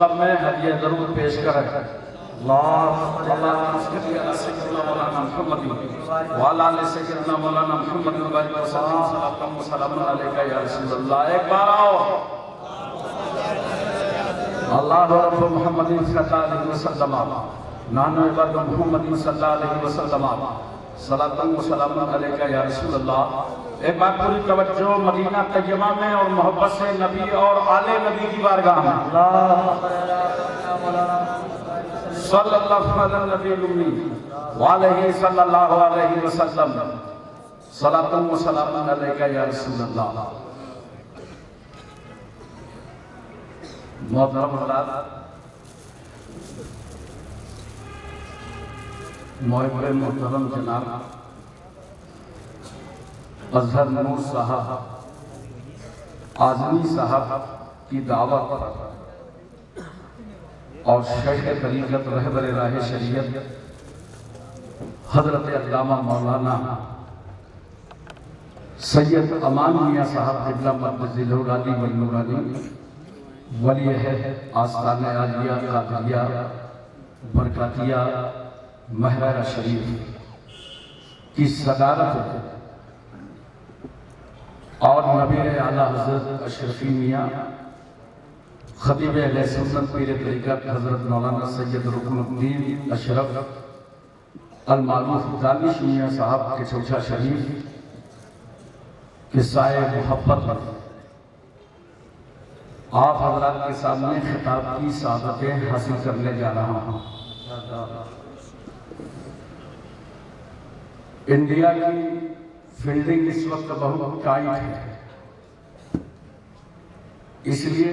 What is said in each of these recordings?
सब में हदिया जरूर पेश करें। एक बार आओ। अल्लाह रब्बु मुहम्मदिन सल्लल्लाहु अलैहि वसल्लम नानो इबाद मुहम्मदिन सल्लल्लाहु अलैहि वसल्लम सलातन व सलामुन अलैका या रसूल अल्लाह। एक बार पूरी तवज्जो मदीना तैयबा में और मोहब्बत से नबी और आले नबी की बारगाह में सल्लल्लाहु अलैहि वसल्लम सलातन व सलामुन अलैका या रसूल अल्लाह। मोहतरम हज़रात, मोहतरम जनाब अजहर नूर साहब आज़मी साहब की दावत पर और शेख तरीक़त रहबर राह शरीयत हज़रत अल्लामा मौलाना सैयद अमान मियाँ साहब क़िबला मक़दसिल आली व नूरानी वली है आस्तान आलिया कादरिया बरकातिया महरारा शरीफ की सदारत और नबी आला हज़रत अशरफी मियाँ खतीब अहले सुन्नत पीर तरीक़त हज़रत मौलाना सैयद रुकनुद्दीन अशरफ अल-मारूफ दानिश मियाँ साहब के चौचा शरीफ के साए मोहब्बत आप हज़रात के सामने खिताब की सादतें हासिल करने जा रहा हूँ। इंडिया की फील्डिंग इस वक्त बहुत टाइट है, इसलिए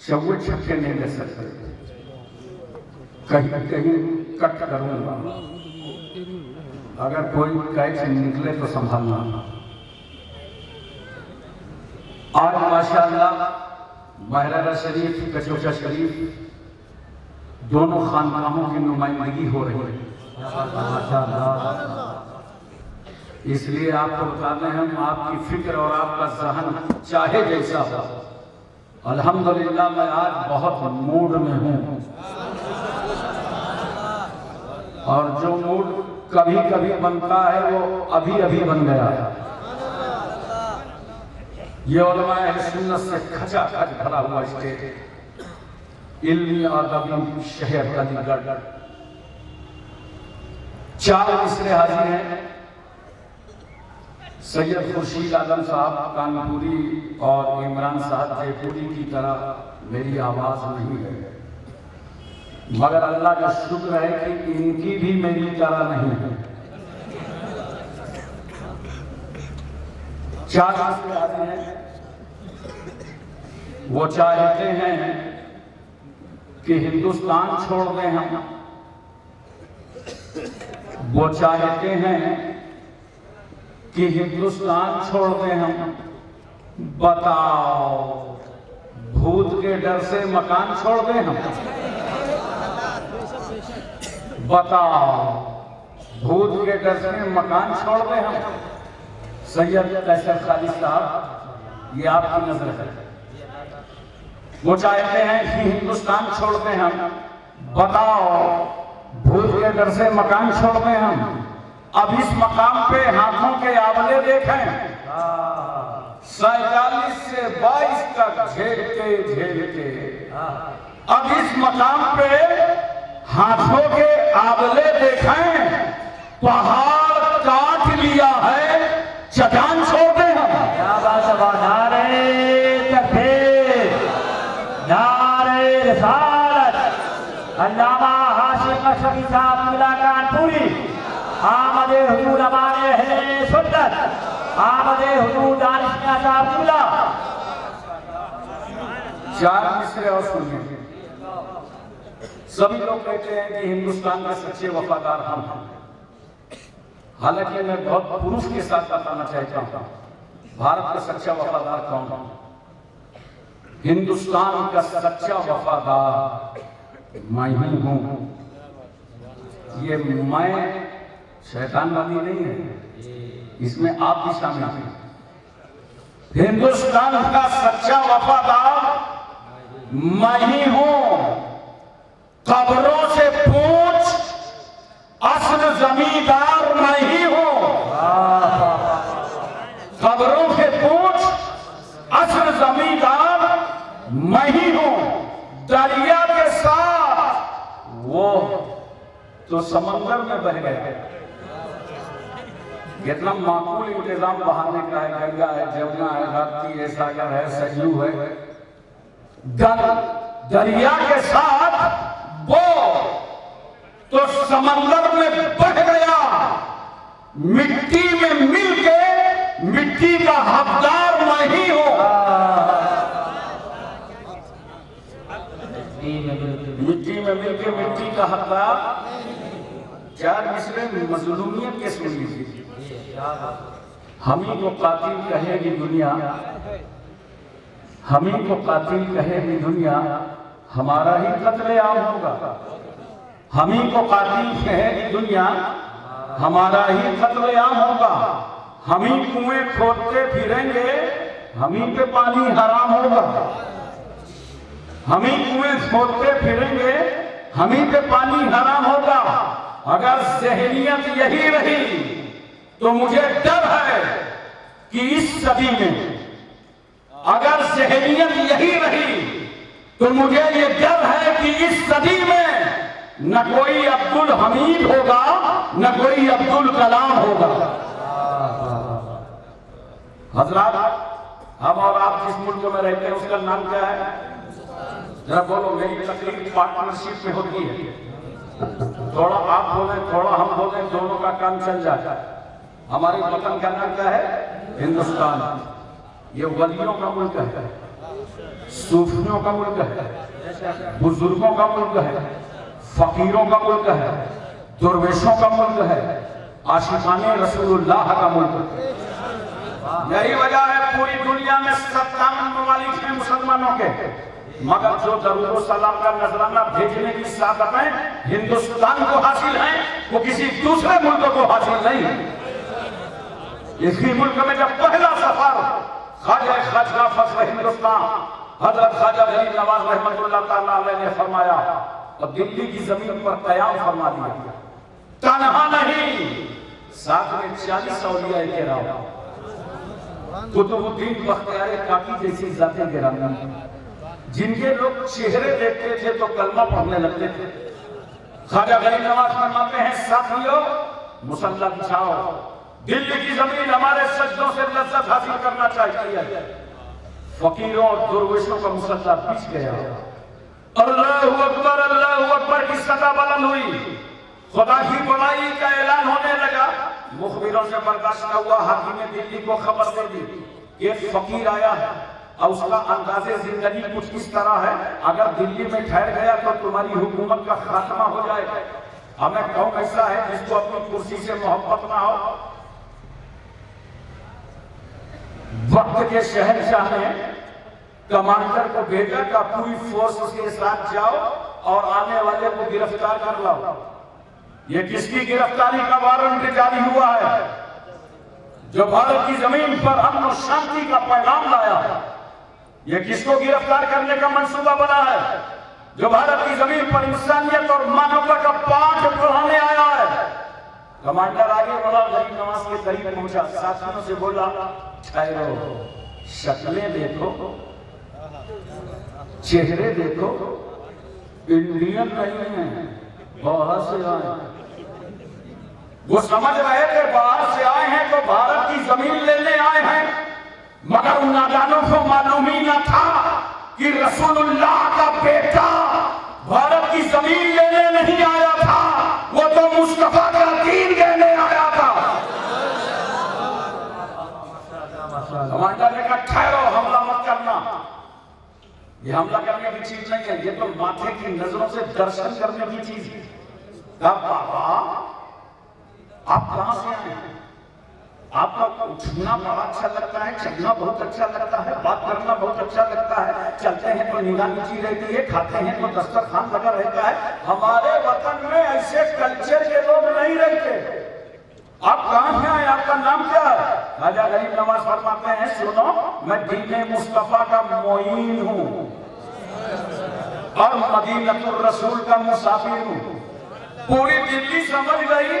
चौके छक्के नहीं ले सकते, कहीं कहीं कट करूंगा, अगर कोई कैच निकले तो संभालना। आज माशाअल्लाह महरारा शरीफ कचौचा शरीफ दोनों खानकाहों की नुमाइंदगी हो रही है। इसलिए आपको बताते हैं हम आपकी फिक्र और आपका जहन चाहे जैसा हो। अल्हम्दुलिल्लाह मैं आज बहुत मूड में हूँ और जो मूड कभी कभी बनता है वो अभी अभी बन गया है। ये उलमा अहले सुन्नत से खचाखच भरा हुआ स्टेट, इल्मी अदबी शहर अलीगढ़। चार मिसरे हाजिर हैं। सैयद खुर्शीद आलम साहब कानपुरी और इमरान साहब जयपुरी की तरह मेरी आवाज नहीं है, मगर अल्लाह का शुक्र है कि इनकी भी मेरी तरह नहीं है। चार मिसरे हाजिर हैं। वो चाहते हैं कि हिंदुस्तान छोड़ दें हम, वो चाहते हैं कि हिंदुस्तान छोड़ दें हम। बताओ भूत के डर से मकान छोड़ दें हम? बताओ भूत के डर से मकान छोड़ दें हम? सैयद कैसर खालिद साहब, ये आपकी नजर है। वो चाहते हैं कि हिंदुस्तान छोड़ दें हम। बताओ भूत के डर से मकान छोड़ दें हम? अब इस मकाम पे हाथों के आंवले देखें, 47 से 22 तक झेलते झेलते अब इस मकाम पे हाथों के आंवले देखें। पहाड़ काट लिया है, चट्टान छोड़ दें हम? क्या बात है। नारे तकबीर, नारे रिसालत। अल्लामा हाशिम अशरफी साहब कानपुरी, आमदे हुजूर अमाने है सुन्नत, आमदे हुजूर दानिश मियां साहब क़िबला। चार मिसरे और सुनिए। सभी लोग कहते हैं कि हिंदुस्तान के सच्चे वफादार हम हैं, हालांकि मैं बहुत पुरुष के साथ बताना चाहता हूं भारत का सच्चा वफादार कौन है। हिंदुस्तान का सच्चा वफादार मैं ही हूं। ये मैं शैतानवादी नहीं है, इसमें आप भी शामिल हैं। हिंदुस्तान का सच्चा वफादार मैं ही हूं, कब्रों से पूछ, असल जमींदार मैं ही हूं। कब्रों से पूछ, असल जमींदार मैं ही हूं। दरिया के साथ वो तो समंदर में बह गया। कितना माकूल इंतजाम बहाने का है। गंगा है, जमुना है, राप्ती है, सागर है, सरयू है। दरिया के साथ वो तो समंदर में बह गया। मिट्टी में मिलके मिट्टी का हकदार मैं ही हूं। मिट्टी में मिलके मिट्टी का हकदार। चार मिसरे मजलूमियत के सुन लीजिए। हम ही को कातिल कहेगी दुनिया, हम ही को कातिल कहेगी दुनिया, हमारा ही कत्लेआम होगा। हम ही को कातिल कहेगी दुनिया, हमारा ही कत्लेआम होगा। हम ही कुएं खोदते फिरेंगे, हम ही पे पानी हराम होगा। हम ही कुएं खोदते फिरेंगे, हम ही पे पानी हराम होगा। अगर ज़हनियत यही रही तो मुझे डर है कि इस सदी में, अगर ज़हनियत यही रही तो मुझे ये डर है कि इस सदी में न कोई अब्दुल हमीद होगा, न कोई अब्दुल कलाम होगा। हजरात, हम और आप जिस मुल्क में रहते हैं उसका नाम क्या है? जरा बोलो। मेरी तकलीफ पार्टनरशिप में होती है। थोड़ा आप बोले, थोड़ा हम बोले, दोनों का काम चल जाता है। हमारे वतन का नाम क्या है? हिंदुस्तान। ये वलियों का मुल्क है, सूफियों का मुल्क है, बुजुर्गों का मुल्क है, फकीरों का मुल्क है, दुर्वेशों का मुल्क है, आशिकाने रसूलुल्लाह का मुल्क है। यही वजह है पूरी दुनिया में 57 ममालिक हैं मुसलमानों के, मगर जो दरूद सलाम का नजराना भेजने की सादतें हिंदुस्तान को हासिल हैं, वो किसी दूसरे मुल्क को हासिल नहीं। इसी मुल्क में जब पहला सफर ख्वाजा फजल हिंदुस्तान हजरत ख्वाजा गरीब नवाज रहमतुल्लाह ताला अलैह ने फरमाया और दिल्ली की जमीन पर कयाम फरमा दिया। तन्हा नहीं, साथ में 40 औलिया किराम, कुतुबुद्दीन बख्तियार काकी जैसी जातें गिरामी, जिनके लोग चेहरे देखते थे तो कलमा पढ़ने लगते थे। ख्वाजा गरीब नवाज फरमाते हैं, साथियों मुसल्ला बिछाओ, दिल्ली की जमीन हमारे सजदों से लज्जत हासिल करना चाहती है। फकीरों और दुर्वेशों का मुसल्ला बिछ गया। अल्लाहू अकबर की सदा बुलंद हुई। खुदा की बड़ाई का ऐलान होने लगा। मुखबिरों से बर्दाश्त न हुआ, हाकिम दिल्ली को खबर दे दी। एक फकीर आया है और उसका अंदाजे जिंदगी कुछ इस तरह है, अगर दिल्ली में ठहर गया तो तुम्हारी हुकूमत का खात्मा हो जाएगा। हमें कौन ऐसा है जिसको अपनी कुर्सी से मोहब्बत ना हो? वक्त के शहंशाह ने कमांडर को भेजा कि पूरी फोर्स उसके साथ जाओ और आने वाले को गिरफ्तार कर लाओ। ये किसकी गिरफ्तारी का वारंट जारी हुआ है? जो भारत की जमीन पर अमन और शांति का पैगाम लाया है। ये किसको गिरफ्तार करने का मंसूबा बना है? जो भारत की जमीन पर इंसानियत और मानवता का पाठ पढ़ाने आया है। कमांडर आगे बढ़ा, गरीब नवाज के करीब पहुंचा, साथियों से बोला, ठहरो, शक्लें देखो, चेहरे देखो, इंडियन नहीं है, बाहर से आए। वो समझ रहे थे बाहर से आए हैं तो भारत की जमीन लेने आए हैं, मगर उन नादानों को मालूम ही न था कि रसूलुल्लाह का बेटा भारत की जमीन लेने नहीं आया था, वो तो मुस्तफा का दीन लेने आया था। कमांडर ने कहा, ठहरो, हमला मत करना। ये हमला करने की चीज नहीं है, ये तो माथे की नजरों से दर्शन करने की चीज है। बाबा आप कहां से आए हैं? आपको उठना बड़ा अच्छा लगता है, चलना बहुत अच्छा लगता है, बात करना बहुत अच्छा लगता है, चलते हैं तो निगाह नीची रहती है, खाते हैं तो दस्तरखान लगा रहता है। हमारे वतन में ऐसे कल्चर के लोग नहीं रहते। आप कहां से आए? आपका नाम क्या है? ख्वाजा गरीब नवाज फरमाते हैं, सुनो, मैं दीन मुस्तफा का मोइन हूं। और मदीनतुर रसूल का मुसाफिर हूं। पूरी दिल्ली समझ गई